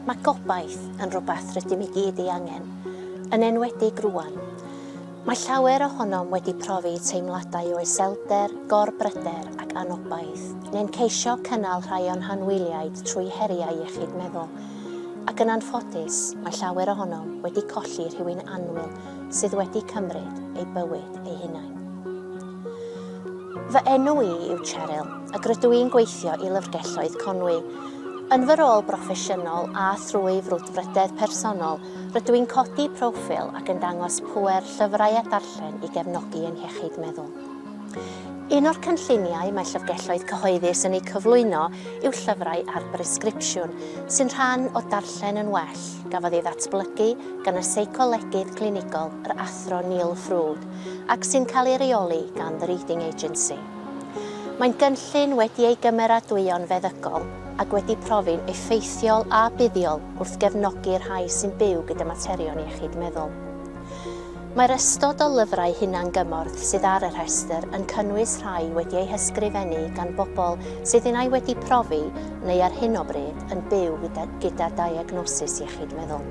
Mae gobaith yn rhywbeth rydym i gyd ei angen, yn enwedig rwan. Mae llawer ohonom wedi profi teimladau o iselder, gorbryder ac anobaith, neu'n ceisio cynnal rhai o'n hanwyliaid trwy heriau iechyd meddwl, ac yn anffodus mae llawer ohonom wedi colli rhywun annwyl sydd wedi cymryd ei bywyd ei hunain. Fy enw i yw Cheryl, ac rydw i'n gweithio i lyfrgelloedd Conwy. Yn fy rôl broffesiynol a thrwy frwdfrydedd personol, rydw i'n codi proffil ac yn dangos pŵer llyfrau a darllen i gefnogi yn iechyd meddwl. Un o'r cynlluniau mae llyfrgelloedd cyhoeddus yn ei cyflwyno yw llyfrau ar bresgripsiwn, sy'n rhan o darllen yn well, gafodd ei ddatblygu gan y seicolegydd clinigol yr athro Neil ac sy'n cael ei reoli gan The Reading Agency. Mae'n gynllun wedi ei gymeradwyo'n feddygol ac wedi profi'n effeithiol a buddiol wrth gefnogi rhai sy'n byw gyda materion iechyd meddwl. Mae'r ystod o lyfrau hunan gymorth sydd ar y rhestr yn cynnwys rhai wedi ei hysgrifennu gan bobl sydd unai wedi profi neu ar hyn o bryd yn byw gyda diagnosis iechyd meddwl.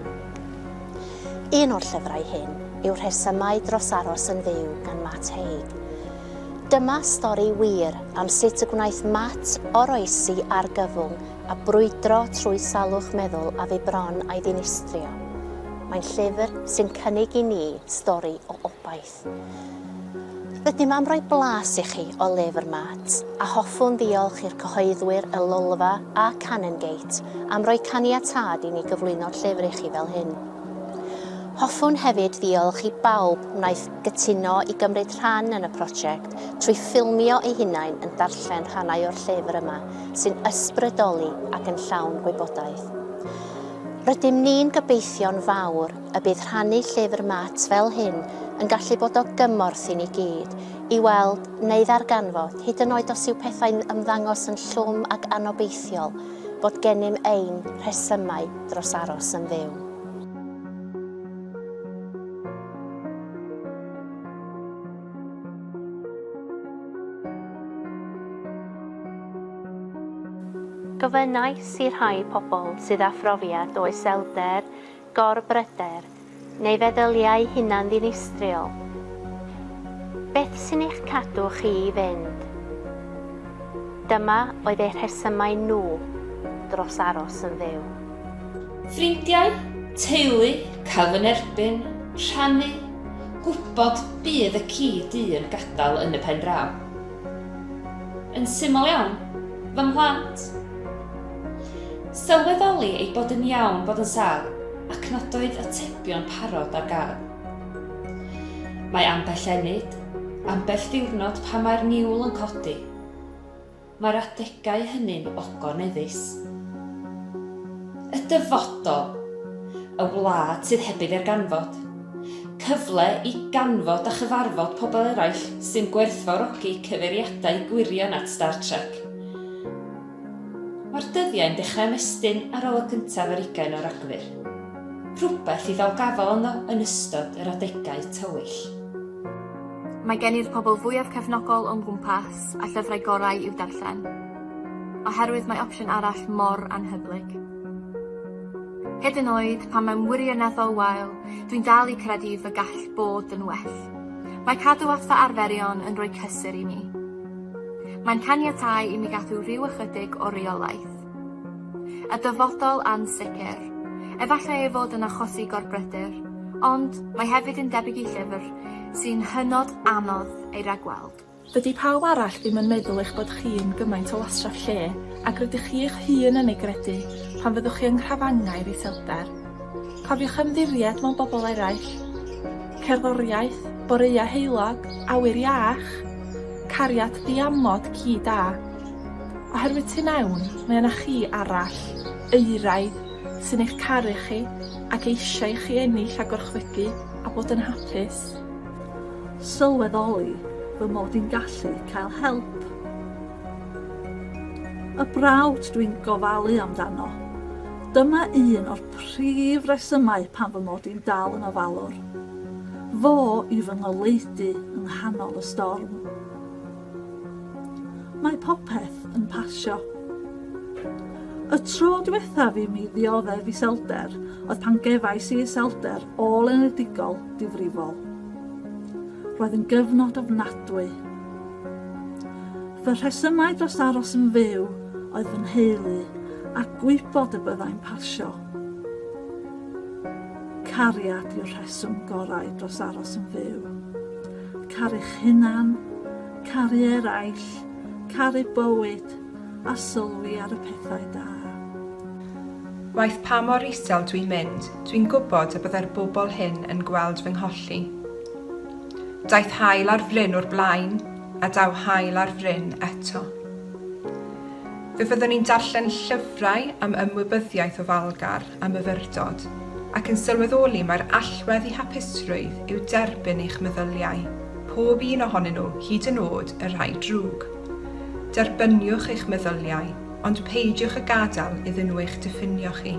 Un o'r llyfrau hyn yw Rhesymau dros Aros yn fyw gan Haig. Dyma stori wir am sut y gwnaeth Matt oroesi ar gyfwng a brwydro trwy salwch meddwl a fe bron a'i ddinistrio. Mae'n llyfr sy'n cynnig i ni stori o obaith. Rydym am roi blas i chi o lyfr Matt a hoffwn ddiolch i'r cyhoeddwyr y Lolfa a Canongate am roi caniatâd i ni gyflwyno'r llyfr i chi fel hyn. Hoffwn hefyd ddiolch i bawb wnaeth gytuno i gymryd rhan yn y prosiect trwy ffilmio ei hunain yn darllen rhannau o'r llyfr yma sy'n ysbrydoli ac yn llawn gwybodaeth. Rydym ni'n gobeithio'n fawr y bydd rhannu llyfr Matt fel hyn yn gallu bod o gymorth i ni gyd, i weld neu ddarganfod hyd yn oed os yw pethau'n ymddangos yn llwm ac anobeithiol bod gennym ein rhesymau dros Aros yn fyw. Gofynnais i rhai pobl sydd â phrofiad o iselder, gorbryder neu feddyliau hunan ddinistriol. Beth sy'n eich cadw chi i fynd? Dyma oedd eu rhesymau nhw dros Aros yn fyw. Ffrindiau, teulu, cael fy nerbyn, rhannu, gwybod bydd y ci du yn gadael yn y pen draw. Yn syml iawn, fy mhlant. Sylweddoli ei bod yn iawn bod yn sâl ac nad oedd atebion parod ar gael. Mae ambell enid, ambell ddiwrnod pan mae'r niwl yn codi. Mae'r adegau hynny'n ogoneddus. Y dyfodol, y wlad sydd heb ei ddarganfod, cyfle i ganfod a chyfarfod pobl eraill sy'n gwerthfawrogi cyfeiriadau gwirion at Star Trek. Mae'r dyddiau'n dechrau ymestyn ar ôl y cyntaf yr 20 o Ragfyr. Rhywbeth i ddal gafal yno yn ystod yr adegau tywyll. Mae gen i'r pobl fwyaf cefnogol o'n gwmpas a llyfrau gorau i'w darllen, oherwydd mae opsiwn arall mor anhyblyg. Hyd yn oed pan mae'n wirioneddol wael, dwi'n dal i credu fy gall bod yn well. Mae cadw at fy arferion yn rhoi cysur i mi. Mae'n caniatáu i mi gadw rhyw ychydig o reolaeth. Y dyfodol ansicr, efallai ei fod yn achosi gorbryder, ond mae hefyd yn debyg i llyfr sy'n hynod anodd ei ragweld. Dydy pawb arall ddim yn meddwl eich bod chi'n gymaint o wastraff lle ac rydych chi eich hun yn ei gredu pan fyddwch chi yng nghrafangau'r iselder. Cofiwch ymddiried mewn bobl eraill, cerddoriaeth, boreua heulog, awyr iach, cariad diamod ci da. Oherwydd tu mewn, mae yna chi arall, euraidd, sy'n eich caru chi ac eisiau chi ennill a gorchfygu a bod yn hapus. Sylweddoli fy mod i'n gallu cael help. Y brawd dwi'n gofalu amdano. Dyma un o'r prif resymau pan fy mod i'n dal yn ofalwr. Fo i fy ngoleudi yng nghanol y storm. Mae popeth yn pasio. Y tro diwethaf i mi ddioddef iselder oedd pan gefais i iselder ôl-enedigol difrifol. Roedd yn gyfnod ofnadwy. Fy rhesymau dros aros yn fyw oedd fy nheulu a gwybod y byddai'n pasio. Cariad yw'r rheswm gorau dros aros yn fyw. Caru'ch hunan, caru eraill, caru bywyd a sylwi ar y pethau da. Waith pa mor isel dwi'n mynd, dwi'n gwybod y byddai'r bobl hyn yn gweld fy ngholli. Daeth hael ar fryn o'r blaen, a daw hael ar fryn eto. Fe fyddwn ni'n darllen llyfrau am ymwybyddiaeth o falgar a myfyrdod, ac yn sylweddoli mae'r allwedd i hapusrwydd yw derbyn eich meddyliau, pob un ohonyn nhw hyd yn oed y rhai drwg. Derbyniwch eich meddyliau, ond peidiwch y gadael iddyn nhw eich diffinio chi.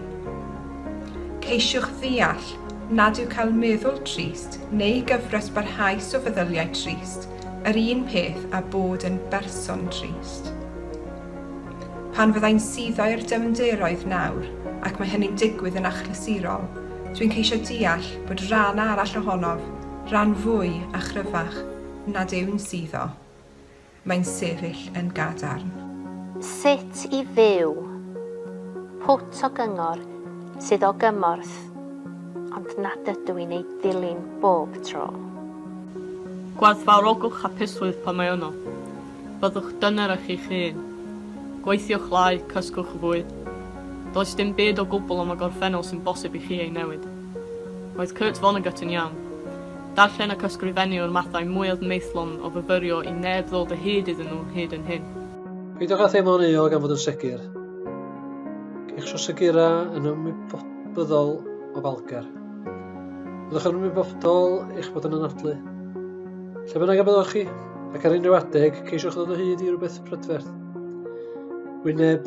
Ceisiwch ddeall nad yw cael meddwl trist neu gyfres barhaus o feddyliau trist, yr un peth a bod yn berson trist. Pan fyddai'n suddo i'r dyfnderoedd nawr, ac mae hynny'n digwydd yn achlysurol, dwi'n ceisio deall bod rhan arall ohonof, rhan fwy a chryfach, nad yw'n suddo. Mae'n sefyll yn gadarn. Sut i fyw? Pwt o gyngor sydd o gymorth, ond nad ydw i'n ei ddilyn bob tro. Gwerthfawrogwch hapusrwydd pan mae yno. Byddwch dyner eich eich hun. Gweithiwch lai, cysgwch fwyd. Does dim byd o gwbl am y gorffennol sy'n bosib i chi ei newid. Roedd Kurt Vonnegut yn iawn. Darllen ac ysgrifennu o'r mathau mwyaf meithlon o fyfyrio i neb ddod y hyd iddyn nhw hyd yn hyn. Peidiwch â theimlo'n eog am fod yn sicr. Geich sio sigira yn ymwybodol o falgar. Byddwch yn ymwybodol eich bod yn anadlu. Lle bynnag y byddwch chi, ac ar unrhyw adeg, ceisiwch ddod o hyd i rhywbeth prydferth. Wyneb,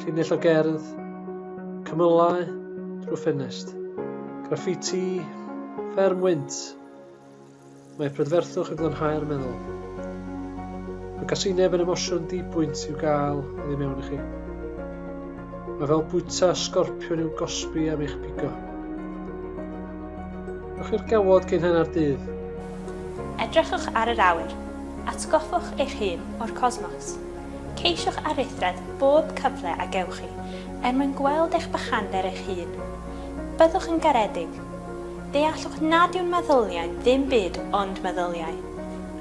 llinell o gerdd, cymylau drwy ffenest, graffiti, fferm wynt. Mae prydferthwch yn glanhau'r meddwl. Mae gasineb yn emosiwn dibwynt i'w gael oddi mewn i chi. Mae fel bwyta sgorpion i'w gosbi am eich pigo. Rwch i'r gawod cyn hynna'r dydd. Edrychwch ar yr awyr, atgoffwch eich hun o'r cosmos. Ceisiwch aruthredd bob cyfle a gewch chi, mwyn gweld eich bychander eich hun. Byddwch yn garedig. Deallwch nad yw'n meddyliau ddim byd ond meddyliau.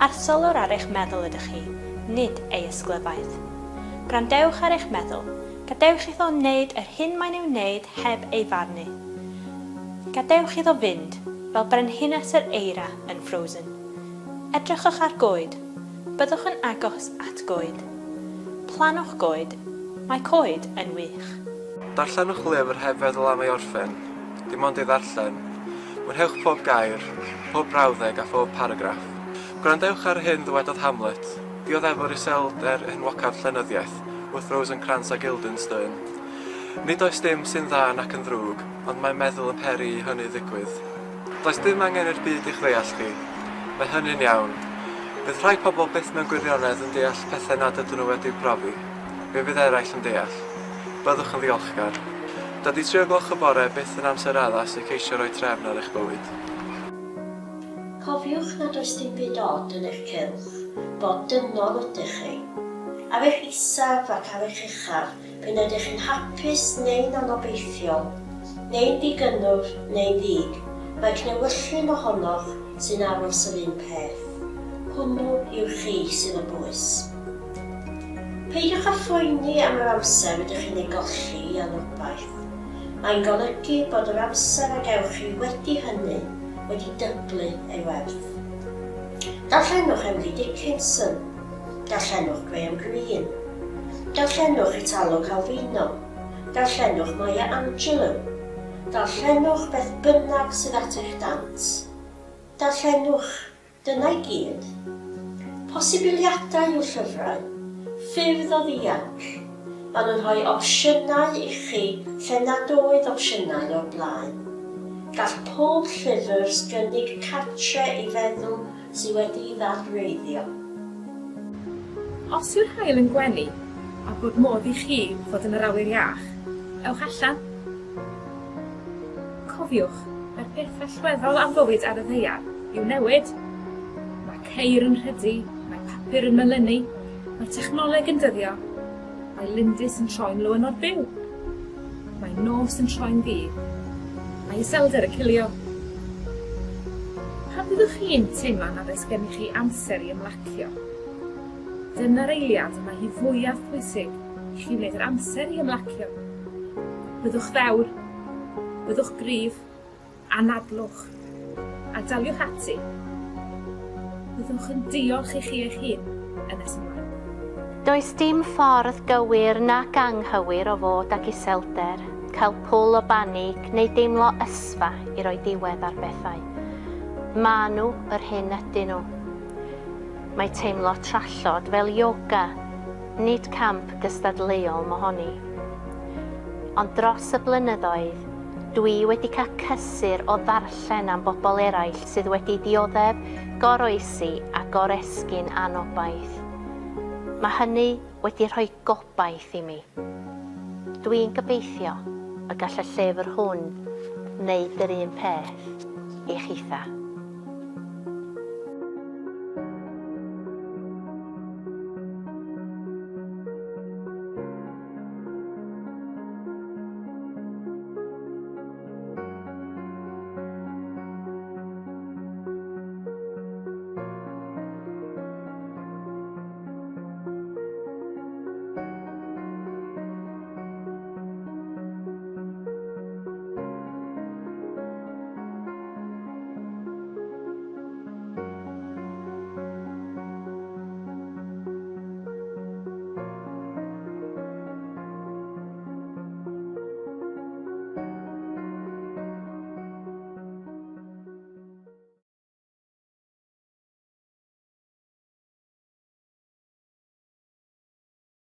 Arsolwr ar eich meddwl ydych chi, nid ei ysglyfaeth. Gwrandewch ar eich meddwl, gadewch iddo wneud yr hyn mae'n i'w wneud heb ei farnu. Gadewch iddo fynd, fel brenhines yr eira yn Frozen. Edrychwch ar goed, byddwch yn agos at goed. Planwch goed, mae coed yn wych. Darllenwch lyfr heb feddwl am ei orffen, dim ond ei ddarllen. Mwynhewch pob gair, pob brawddeg a pob paragraff. Gwrandewch ar hyn ddywedodd Hamlet, dioddefwr iselder enwocaf llenyddiaeth, wrth Rosencrantz a Guildenstern. Nid oes dim sy'n dda nac yn ddrwg, ond mae meddwl yn peri i hynny ddigwydd. Does dim angen i'r byd i'ch ddeall chi. Mae hynny'n iawn. Bydd rhai pobl byth mewn gwirionedd yn deall pethau nad ydyn nhw wedi'w profi. Fe fydd eraill yn deall. Byddwch yn ddiolchgar. Dydy 3:00 byth yn amser addas i ceisio rhoi trefn ar eich bywyd. Cofiwch nad oes dim byd od yn eich cylch, bod dynol ydych chi. Af eich isaf ac af eich uchaf, pan ydych chi'n hapus neu'n anobeithiol, neu'n digynnwr neu'n ddig, mae cnewyllun ohonoch sy'n aros yr un peth. Hwnnw yw chi sydd yn bwys. Peidiwch â phoeni am yr amser ydych chi'n ei golli i anwbaeth. Mae'n golygu bod yr amser a gewch chi wedi hynny wedi dyblu ei werth. Darllenwch Emily Dickinson, darllenwch Graham Greene, darllenwch Italo Calvino, darllenwch Maya Angelou, darllenwch beth bynnag sydd at eich dant. Darllenwch, dyna i gyd. Posibiliadau yw'r llyfrau, ffyrdd o ddianc. Maen nhw'n rhoi opsiynau i chi lle nad oedd opsiynau o'r blaen. Gall pob llyfr gynnig cartre i feddwl sydd wedi'i ddarreiddio. Os yw'r haul yn gwenu, a bod modd i chi fod yn yr awyr iach, ewch allan. Cofiwch, mae'r peth allweddol am fywyd ar y ddaear yw newid. Mae ceir yn rhydu, mae papur yn melynu, mae technoleg yn dyddio, mae lindys yn troi'n lywynod byw. Mae nos yn troi'n ddydd, mae iselder yn cilio. Pan byddwch chi'n teimlo nad oes gennych chi amser i ymlacio? Dyna'r eiliad yma hi fwyaf pwysig i chi wneud yr amser i ymlacio. Byddwch ddewr, byddwch gryf, anadlwch, a daliwch ati. Byddwch yn diolch i chi eich hun yn nes ymlaen. Does dim ffordd gywir nac anghywir o fod ag iselder, cael pwl o banig neu deimlo ysfa i roi diwedd ar bethau. Maen nhw yr hyn ydyn nhw. Mae teimlo trallod fel yoga, nid camp gystadleuol mohoni. Ond dros y blynyddoedd, dwi wedi cael cysur o ddarllen am bobl eraill sydd wedi dioddef, goroesi a goresgyn anobaith. Mae hynny wedi rhoi gobaith i mi. Dwi'n gobeithio y gall y llyfr hwn wneud yr un peth i chitha.